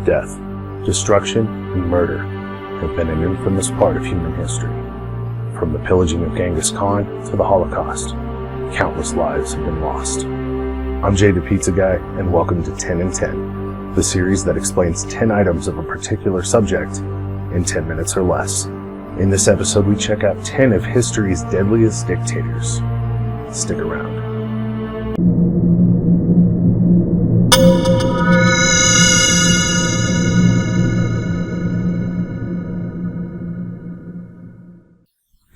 Death, destruction, and murder have been an infamous part of human history. From the pillaging of Genghis Khan to the Holocaust, countless lives have been lost. I'm Jay the Pizza Guy, and welcome to 10 in 10, the series that explains 10 items of a particular subject in 10 minutes or less. In this episode, we check out 10 of history's deadliest dictators. Stick around.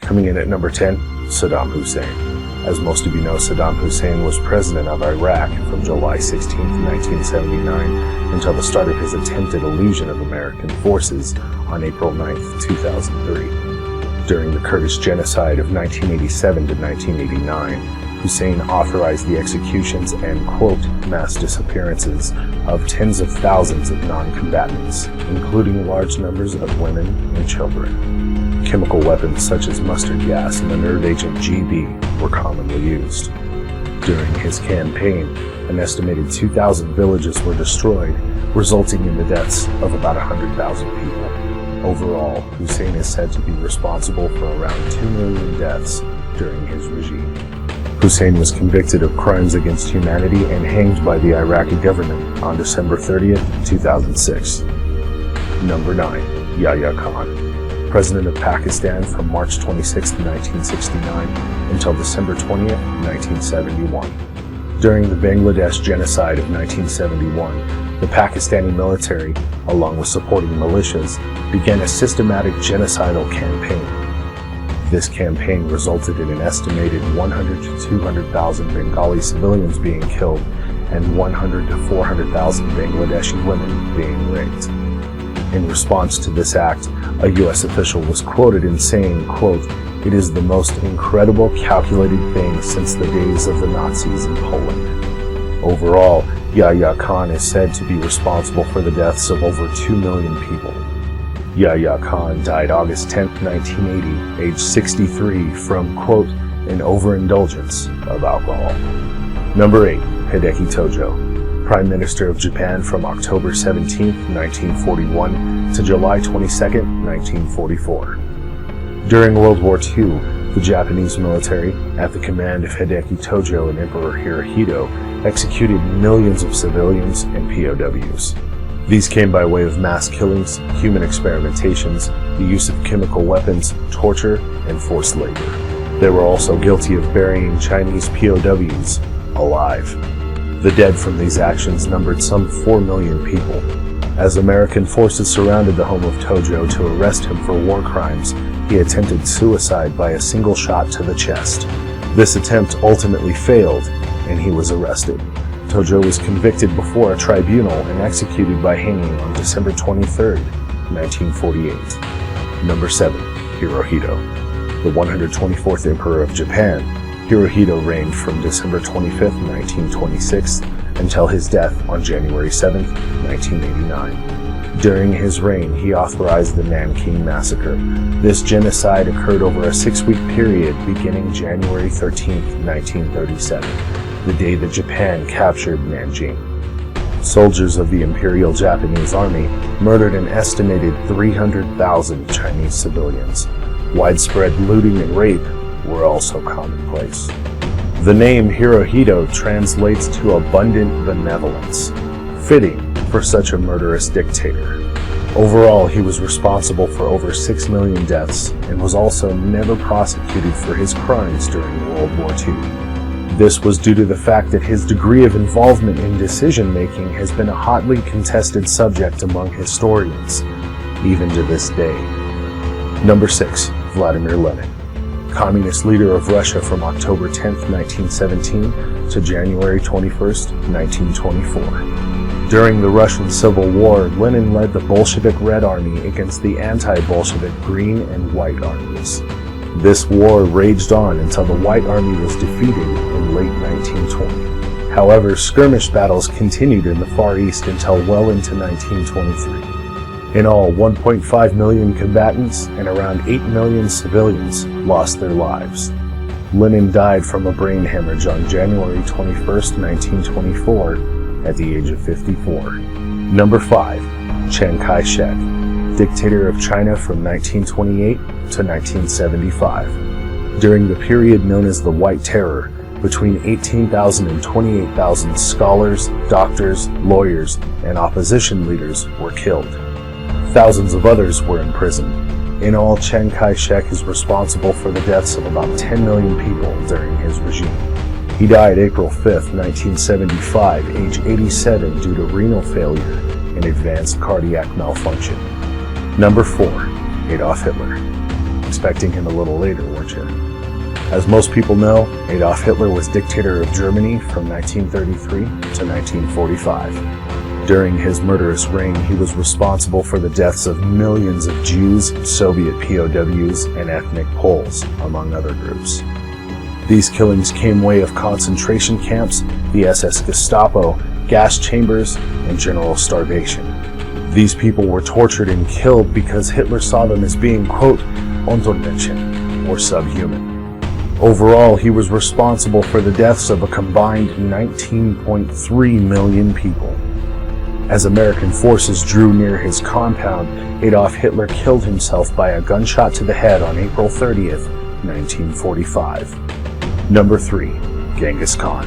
Coming in at number 10, Saddam Hussein. As most of you know, Saddam Hussein was president of Iraq from July 16, 1979 until the start of his attempted elusion of American forces on April 9, 2003. During the Kurdish Genocide of 1987 to 1989, Hussein authorized the executions and, quote, mass disappearances of tens of thousands of non-combatants, including large numbers of women and children. Chemical weapons such as mustard gas and the nerve agent GB were commonly used. During his campaign, an estimated 2,000 villages were destroyed, resulting in the deaths of about 100,000 people. Overall, Hussein is said to be responsible for around 2 million deaths during his regime. Hussein was convicted of crimes against humanity and hanged by the Iraqi government on December 30th, 2006. Number 9. Yahya Khan. President of Pakistan from March 26, 1969 until December 20, 1971. During the Bangladesh Genocide of 1971, the Pakistani military, along with supporting militias, began a systematic genocidal campaign. This campaign resulted in an estimated 100 to 200,000 Bengali civilians being killed and 100 to 400,000 Bangladeshi women being raped. In response to this act, a U.S. official was quoted in saying, quote, "It is the most incredible calculated thing since the days of the Nazis in Poland." Overall, Yahya Khan is said to be responsible for the deaths of over 2 million people. Yahya Khan died August 10, 1980, age 63, from, quote, an overindulgence of alcohol. Number 8. Hidekito, Prime Minister of Japan from October 17, 1941 to July 22, 1944. During World War II, the Japanese military, at the command of Hidekito and Emperor Hirohito, executed millions of civilians and POWs. These came by way of mass killings, human experimentations, the use of chemical weapons, torture, and forced labor. They were also guilty of burying Chinese POWs alive. The dead from these actions numbered some 4 million people. As American forces surrounded the home of Tojo to arrest him for war crimes, he attempted suicide by a single shot to the chest. This attempt ultimately failed, and he was arrested. Tojo was convicted before a tribunal and executed by hanging on December 23, 1948. Number 7. Hirohito. The 124th Emperor of Japan, Hirohito reigned from December 25, 1926 until his death on January 7, 1989. During his reign, he authorized the Nanking Massacre. This genocide occurred over a 6-week period beginning January 13, 1937, the day that Japan captured Nanjing. Soldiers of the Imperial Japanese Army murdered an estimated 300,000 Chinese civilians. Widespread looting and rape were also commonplace. The name Hirohito translates to abundant benevolence, fitting for such a murderous dictator. Overall, he was responsible for over 6 million deaths and was also never prosecuted for his crimes during World War II. This was due to the fact that his degree of involvement in decision-making has been a hotly contested subject among historians, even to this day. Number 6. Vladimir Lenin. Communist leader of Russia from October 10, 1917 to January 21, 1924. During the Russian Civil War, Lenin led the Bolshevik Red Army against the anti-Bolshevik Green and White armies. This war raged on until the White Army was defeated in late 1920. However, skirmish battles continued in the Far East until well into 1923. In all, 1.5 million combatants and around 8 million civilians lost their lives. Lenin died from a brain hemorrhage on January 21, 1924, at the age of 54. Number 5. Chiang Kai-shek, dictator of China from 1928 to 1975. During the period known as the White Terror, between 18,000 and 28,000 scholars, doctors, lawyers, and opposition leaders were killed. Thousands of others were imprisoned. In all, Chiang Kai-shek is responsible for the deaths of about 10 million people during his regime. He died April 5, 1975, age 87, due to renal failure and advanced cardiac malfunction. Number 4. Adolf Hitler. Expecting him a little later, weren't you? As most people know, Adolf Hitler was dictator of Germany from 1933 to 1945. During his murderous reign, he was responsible for the deaths of millions of Jews, Soviet POWs, and ethnic Poles, among other groups. These killings came way of concentration camps, the SS Gestapo, gas chambers, and general starvation. These people were tortured and killed because Hitler saw them as being, quote, Untermenschen, or subhuman. Overall, he was responsible for the deaths of a combined 19.3 million people. As American forces drew near his compound, Adolf Hitler killed himself by a gunshot to the head on April 30th, 1945. Number 3. Genghis Khan,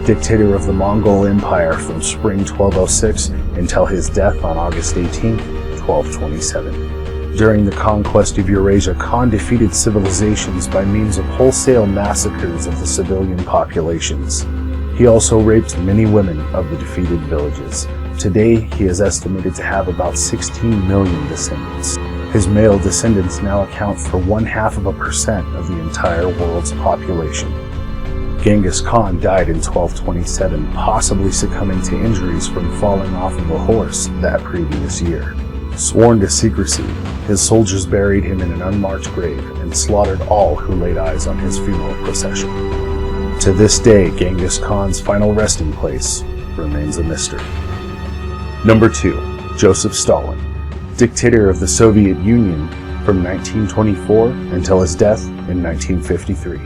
dictator of the Mongol Empire from spring 1206 until his death on August 18, 1227. During the conquest of Eurasia, Khan defeated civilizations by means of wholesale massacres of the civilian populations. He also raped many women of the defeated villages. Today, he is estimated to have about 16 million descendants. His male descendants now account for 0.5% of the entire world's population. Genghis Khan died in 1227, possibly succumbing to injuries from falling off of a horse that previous year. Sworn to secrecy, his soldiers buried him in an unmarked grave and slaughtered all who laid eyes on his funeral procession. To this day, Genghis Khan's final resting place remains a mystery. Number 2. Joseph Stalin, dictator of the Soviet Union from 1924 until his death in 1953.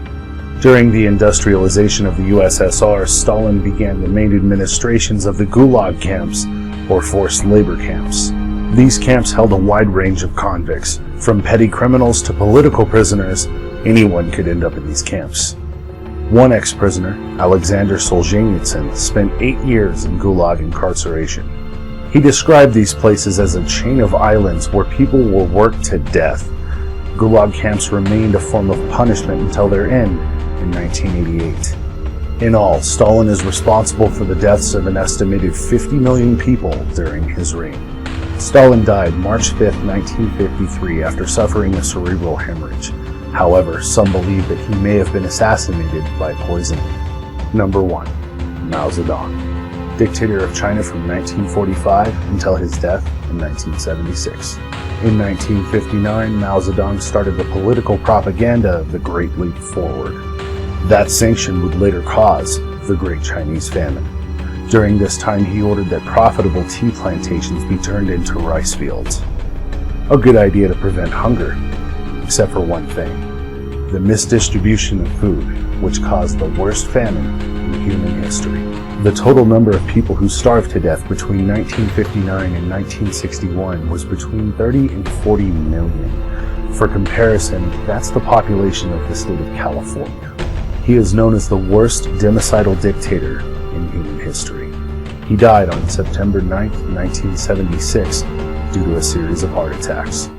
During the industrialization of the USSR, Stalin began the main administrations of the Gulag camps, or forced labor camps. These camps held a wide range of convicts. From petty criminals to political prisoners, anyone could end up in these camps. One ex-prisoner, Alexander Solzhenitsyn, spent 8 years in Gulag incarceration. He described these places as a chain of islands where people were worked to death. Gulag camps remained a form of punishment until their end in 1988. In all, Stalin is responsible for the deaths of an estimated 50 million people during his reign. Stalin died March 5, 1953 after suffering a cerebral hemorrhage. However, some believe that he may have been assassinated by poisoning. Number 1. Mao Zedong, dictator of China from 1945 until his death in 1976. In 1959, Mao Zedong started the political propaganda of the Great Leap Forward. That sanction would later cause the Great Chinese Famine. During this time, he ordered that profitable tea plantations be turned into rice fields. A good idea to prevent hunger, except for one thing: the misdistribution of food, which caused the worst famine in human history. The total number of people who starved to death between 1959 and 1961 was between 30 and 40 million. For comparison, that's the population of the state of California. He is known as the worst genocidal dictator in human history. He died on September 9, 1976, due to a series of heart attacks.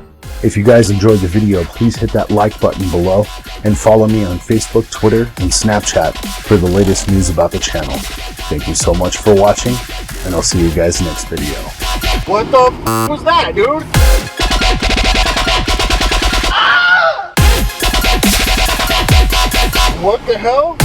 If you guys enjoyed the video, please hit that like button below and follow me on Facebook, Twitter, and Snapchat for the latest news about the channel. Thank you so much for watching, and I'll see you guys next video. What the f was that, dude? Ah! What the hell?